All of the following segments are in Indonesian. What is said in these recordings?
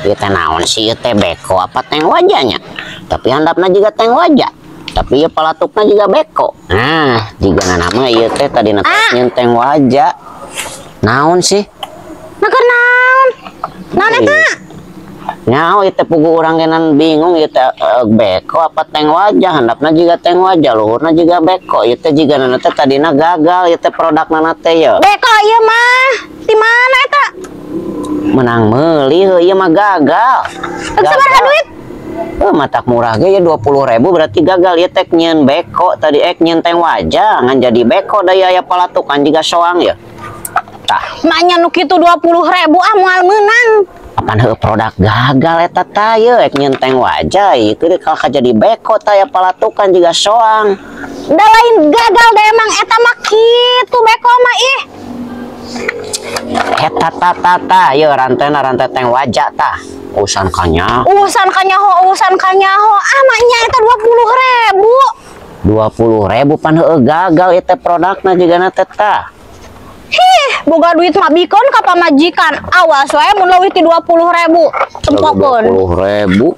Ieu teh naon sih? Ieu teh beko apa teng wajahnya? Tapi handapna juga teng wajah. Tapi ieu palatukna juga beko. Nah, jigana nama ieu teh tadina teh teng wajah. Naon sih? Naon? Naon eta? Nyaho itu pugu orang genan bingung itu beko apa teng wajah, handapna juga teng wajah, luhurna juga beko. Itu juga nanti tadina gagal itu produk nanti ya. Beko iya mah di mana eta? Menang meuli ieu mah gagal. Sabaraha duit? Matak murah ge ya 20.000 berarti gagal ieu teh nyeun beko tadi nyeun teng wajah ngan jadi beko daya aya palatukan juga soang ya. Tah. Maknya nu kitu 20.000 moal meunang. Apaan produk gagal eta tah ye nyenteng wajah ieu kalau jadi beko tah ya palatukan juga soang. Da lain gagal da emang eta mah kitu beko mah ih. Eta tah ye rantena rantai teng wajah tah. Urusan kanyaho. Urusan kanyaho. Ah maknya eta 20.000 pan heueuh gagal eta produkna juga na teh. Boga duit mah bikon ka pamajikan. Awas wae mun leuwih ti 20.000. Tempokeun. 20.000.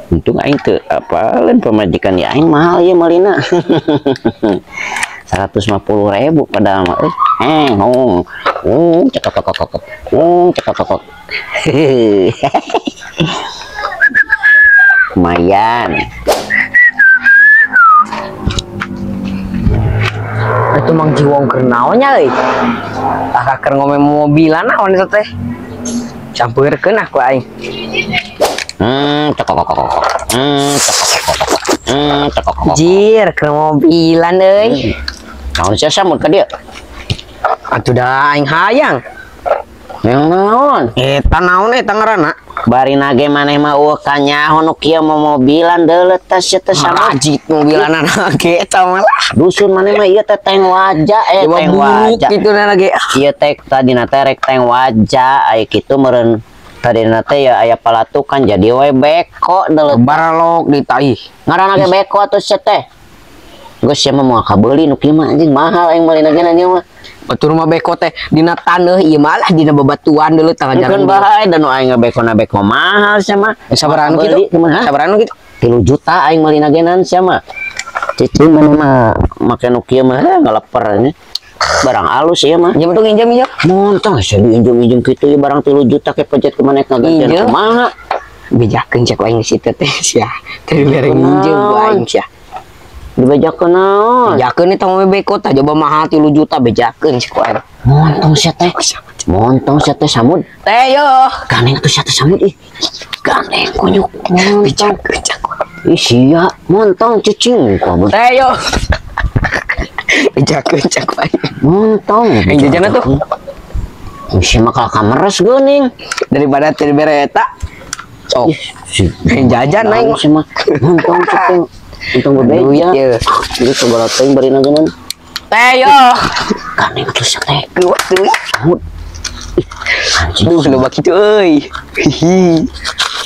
Untung aing teu apaleun pamajikan ya aing mahal ya malina. 150.000 padahal mah cekok. Lumayan. Itu mang jiwong keur naonnya euy. Tah keur ngomong mobilan naon eta teh. Campurkeun aku aing. Jir keur mobilan euy. Naon sia samut ka dieu? Atuh da aing hayang. Yang naon? Eta naon eta ngaranna? Bari nage maneh mah eueuh kanyaho nu kieu mobilan deuleut teh sia teh samut. Ajit mobilan nage eta mah. Dusun maneh mah ieu teh teng wajah teng wajah. Kitu nage. Ieu teh tadina teh rek teng wajah aya kitu meureun tadina teh ya aya palatukan jadi we beko deuleut. Baralok di tai. Ngaranna ge beko atuh sia teh. Geus sia mah moal kabeuli nu kieu mah anjing mahal aing meulina ge ieu mah. Batur mah beko teh dina taneuh ieu malah dina babatuan deuleut tangga jalan. Kan bae dan nu aing beko mahal sia mah. Sabaraha kitu? Sabaraha kitu? 3 juta aing meulina genan sia mah. Cicing mana mah make nu kieu mah ngaleper nya. Barang alus ieu mah. Jam tuh nginjem. Montong sia diinjem juta ieu barang 3 juta ke pejet ke maneh ngagantian kumaha. Bejakeun cek aing situ teh sia. Teu bareng nginjem ku aing sia. Dibejakeun naon? Bejakeun eta mah beko tah coba mahal 3 juta bejakeun cek aing. Montong sia teh. Montong sia teh samud. Teh yo. Gandeng atuh sia teh samud ih. Gandeng kunyuk. Bejakeun cek. Ih sia montong cicing kabut. Teh yo. Bejakeun cek aing. Montong. Yang jajan tuh. Sia mah kameres geuning Daripada teu bere eta. Sok. Yang jajan aing sia mah. Montong cicing. Untung bebeja. Jadi coba teuing bari nageunana. Teh yo. Gandeng atuh sia teh. Keluar teuing. Samud. Duh loba kitu euy. Hihi.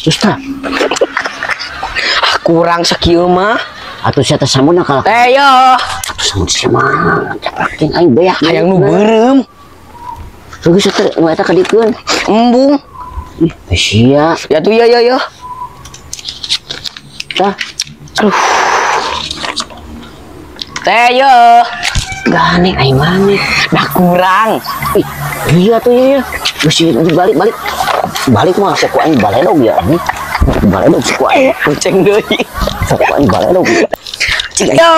Terus tah. Kurang sakieu mah. Atuh sia teh samudna kalau. Teh yo. Samud sia mah. Ceprakeun aing beak. Hayang nu beureum. Geus teh nu eta kadikeun. Embung. Ih, sia. Ya tuh yo. Tah. Aduh. Teh yo. Gandeng aing maneh. Dah kurang. Ih, iya tuh ya. Geus balik. Balik mah sok aing baledog ya. Baledog sok aing. Kucing deui. Sok aing baledog. Yo.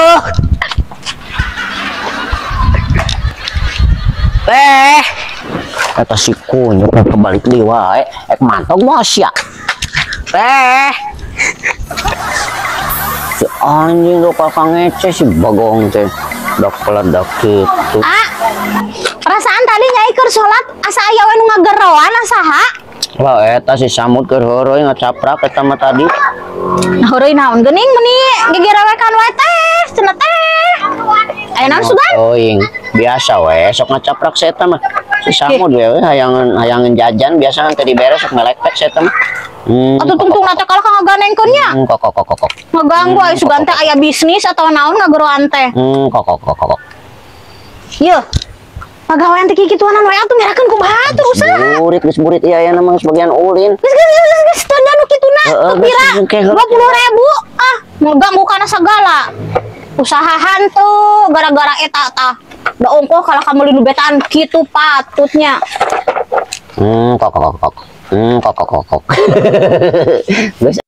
Teh. Eta si kunyuk kebalik deui wae. Ek mantog mah sia. Teh. Si anjing lo kakak ngece si bagong teh. Dak peledak gitu. Perasaan tadi nyai keur salat asa aya we nu ngageroan saha? Lah eta si samud keur heureui ngacaprak eta mah tadi. Nah heureui naon geuning meuni gegerewekan wae teh cenah teh. Aya naon sugan? Oing biasa we sok ngacaprak si eta mah. Si samud we hayangan jajan biasa kan tadi beres sok melektek si eta mah. Atuh tungtung teh kalau ngagandengkeun nya. Kok. Ngaganggu aya sugan teh aya bisnis atau naon ngageroan teh. Kok. Iya. Pagawean teh kituanan we atuh merakeun kumaha tuh usaha. Geus murid ya namang sebagian ulin. Geus teu anu kituna. Heeh, Pira 20.000. Ah, mau ganggu kana segala. Usahahan tuh gara-gara eta tah. Da ongkoh kalau kamu lindu betaan kitu patutnya. Kok. Geus